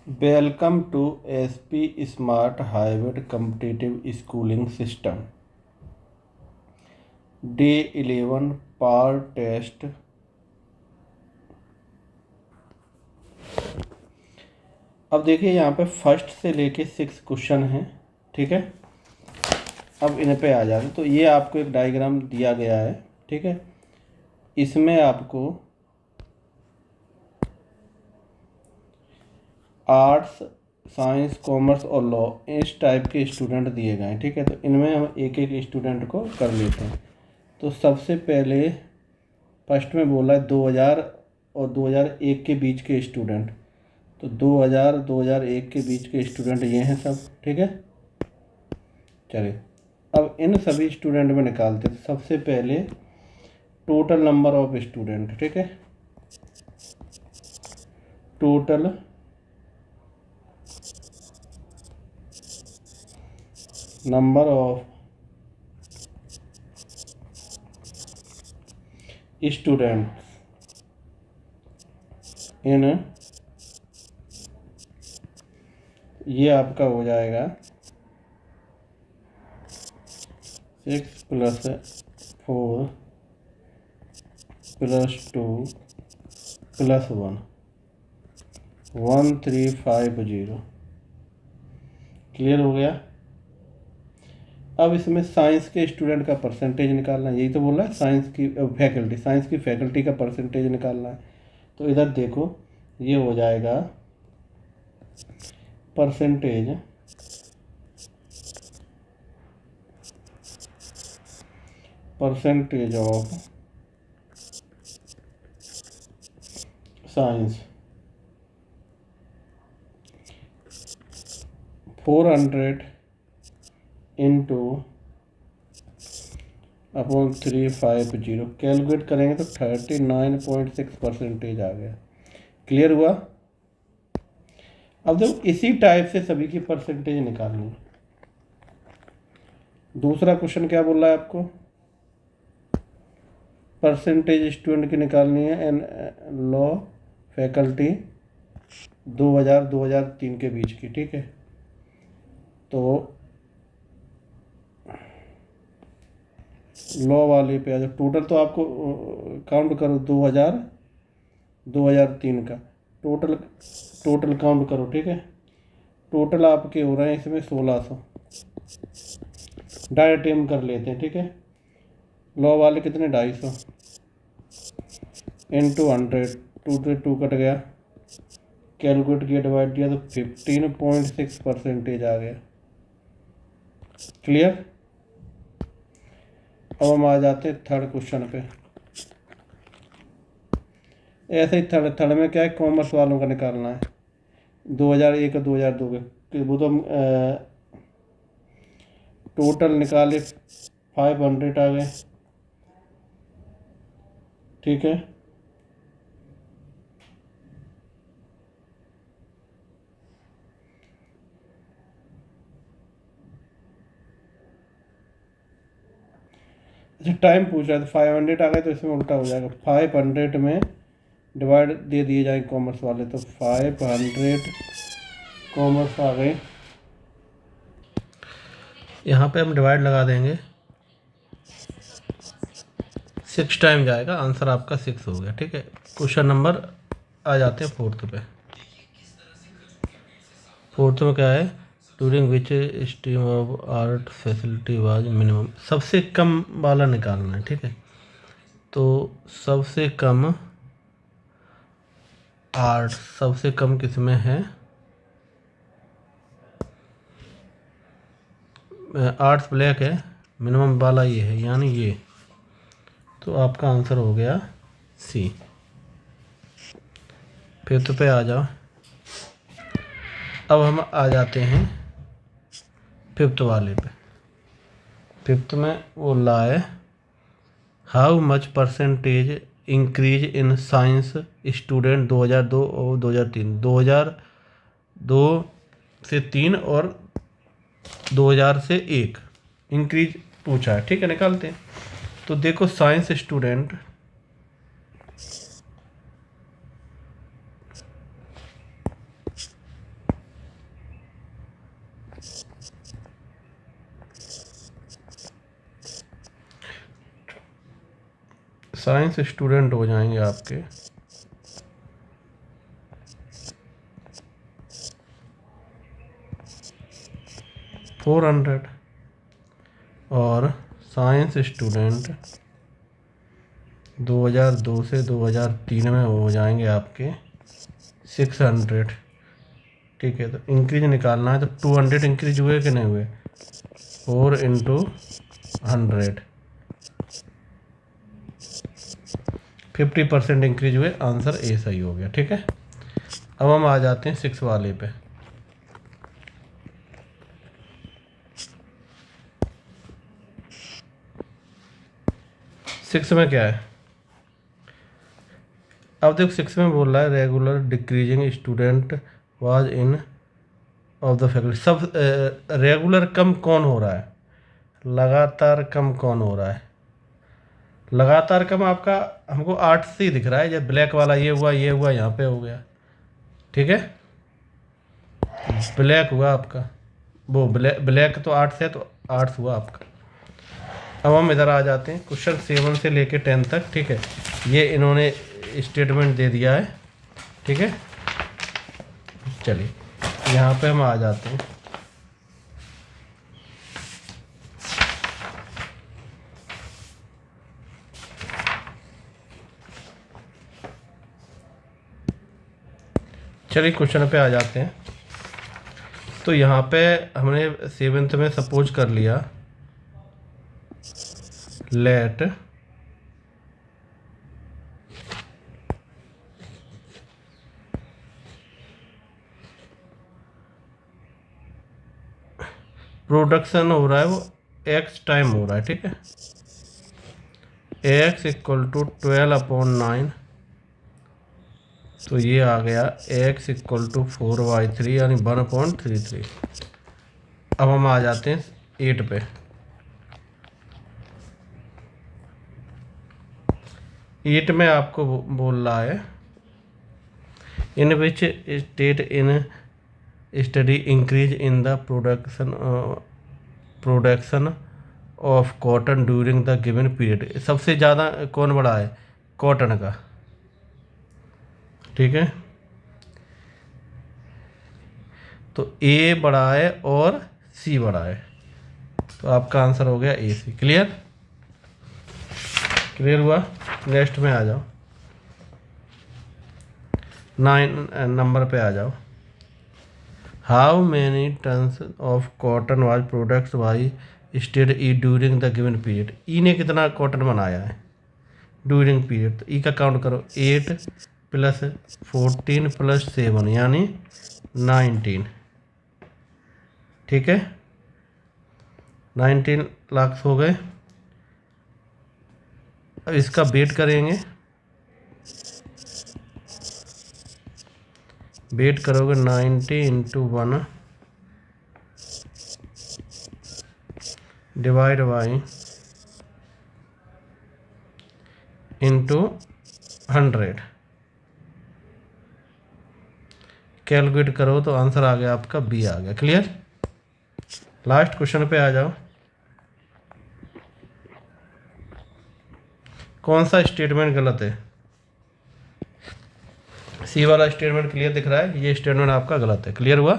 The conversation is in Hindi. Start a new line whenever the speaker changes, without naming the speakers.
Welcome to SP smart hybrid competitive schooling system day 11 part test. अब देखिए यहाँ पे फर्स्ट से लेके 6 क्वेश्चन हैं, ठीक है। अब इन पे आ जाते, तो ये आपको एक डायग्राम दिया गया है, ठीक है। इसमें आपको आर्ट्स, साइंस, कॉमर्स और लॉ इस टाइप के स्टूडेंट दिए गए हैं, ठीक है। तो इनमें हम एक एक स्टूडेंट को कर लेते हैं। तो सबसे पहले फर्स्ट में बोला है 2000 और 2001 के बीच के स्टूडेंट। तो 2001 के बीच के स्टूडेंट ये हैं सब, ठीक है। चलिए अब इन सभी स्टूडेंट में निकालते हैं। सबसे पहले टोटल नंबर ऑफ स्टूडेंट, ठीक है। Total number of student in, ये आपका हो जाएगा 6 + 4 + 2 + 1 1350। क्लियर हो गया। अब इसमें साइंस के स्टूडेंट का परसेंटेज निकालना है। यही तो बोल रहा है, साइंस की फैकल्टी, साइंस की फैकल्टी का परसेंटेज निकालना है। तो इधर देखो ये हो जाएगा percentage of science 400 into upon 350। Calculate करेंगे तो 39.6% आ गया। क्लियर हुआ। अब देखो इसी टाइप से सभी की परसेंटेज निकालनी है। दूसरा क्वेश्चन क्या बोल रहा है आपको, परसेंटेज स्टूडेंट की निकालनी है एंड लॉ फैकल्टी 2003 के बीच की, ठीक है। तो लॉ वाले पे आ जाओ। टोटल तो आपको काउंट करो 2003 का टोटल काउंट करो, ठीक है। टोटल आपके हो रहे हैं इसमें 1600। डायरेक्ट एम कर लेते हैं, ठीक है। लॉ वाले कितने 250 इंटू 100, 2 से 2 कट गया। कैलकुलेट किया, डिवाइड किया तो 15.6% आ गया। क्लियर। अब हम आ जाते हैं थर्ड क्वेश्चन पे। ऐसे ही थर्ड में क्या है, कॉमर्स वालों का निकालना है 2001 और 2002 के। वो तो टोटल निकाले 500 आ गए, ठीक है। अच्छा टाइम पूछ रहा है तो 500 आ गए, तो इसमें उल्टा हो जाएगा। 500 में डिवाइड दे दिए जाएंगे कॉमर्स वाले, तो 500 कॉमर्स आ गए। यहाँ पे हम डिवाइड लगा देंगे, 6 टाइम जाएगा, आंसर आपका 6 हो गया, ठीक है। क्वेश्चन नंबर आ जाते हैं फोर्थ पे। फोर्थ में क्या है, during which stream of art facility was minimum. सबसे कम वाला निकालना है, ठीक है। तो सबसे कम आर्ट, सबसे कम किस में है, आर्ट्स ब्लैक है, मिनिमम वाला ये है, यानी ये। तो आपका आंसर हो गया सी। फिफ्थ पे आ जाओ। अब हम आ जाते हैं फिफ्थ वाले पे। फिफ्थ में वो ला है, how much percentage increase in science student 2002 और 2003। 2002 से 3 और 2000 से 1 इंक्रीज पूछा है, ठीक है। निकालते हैं। तो देखो साइंस स्टूडेंट साइंस स्टूडेंट हो जाएंगे आपके 400 और साइंस स्टूडेंट 2002 से 2003 में हो जाएंगे आपके 600। ठीक है, तो इंक्रीज निकालना है, तो 200 इंक्रीज हुए कि नहीं हुए? 4 इंटू 100 50% इंक्रीज हुए, आंसर ए सही हो गया। ठीक है, अब हम आ जाते हैं 6 वाले पे। सिक्स में क्या है? अब देखो 6 में बोल रहा है regular decreasing student was in of the faculty. सब रेगुलर कम कौन हो रहा है? लगातार कम कौन हो रहा है? लगातार कम आपका हमको 8 से ही दिख रहा है। जब ब्लैक वाला ये हुआ यहाँ पे हो गया। ठीक है, ब्लैक हुआ आपका, वो ब्लैक तो 8 से, तो 8 हुआ आपका। अब हम इधर आ जाते हैं क्वेश्चन 7 से लेके 10 तक। ठीक है, ये इन्होंने स्टेटमेंट दे दिया है। ठीक है, चलिए यहाँ पे हम आ जाते हैं। चलिए क्वेश्चन पे आ जाते हैं। तो यहाँ पे हमने 7th में सपोज कर लिया, लेट प्रोडक्शन हो रहा है वो x टाइम हो रहा है। ठीक है, x इक्वल टू 12/9, तो ये आ गया x इक्वल टू 4/3 यानी 1/33। अब हम आ जाते हैं 8 पे। एट में आपको बोल रहा है in which state in study increase in the production of cotton during the given period. सबसे ज़्यादा कौन बढ़ा है? कॉटन का। ठीक है, तो ए बड़ा है और सी बड़ा है, तो आपका आंसर हो गया ए सी। क्लियर? क्लियर हुआ? नेक्स्ट में आ जाओ, 9 नंबर पे आ जाओ। How many tons of cotton was products by state E during the given period. E ने कितना कॉटन बनाया है ड्यूरिंग पीरियड? तो ई का काउंट करो, 8 + 14 + 7 यानी 19। ठीक है, 19 लाख हो गए। अब इसका वेट करेंगे, वेट करोगे 90 × 1 डिवाइड बाई इंटू 100, कैलकुलेट करो तो आंसर आ गया आपका बी आ गया। क्लियर? लास्ट क्वेश्चन पे आ जाओ। कौन सा स्टेटमेंट गलत है? सी वाला स्टेटमेंट क्लियर दिख रहा है, ये स्टेटमेंट आपका गलत है। क्लियर हुआ?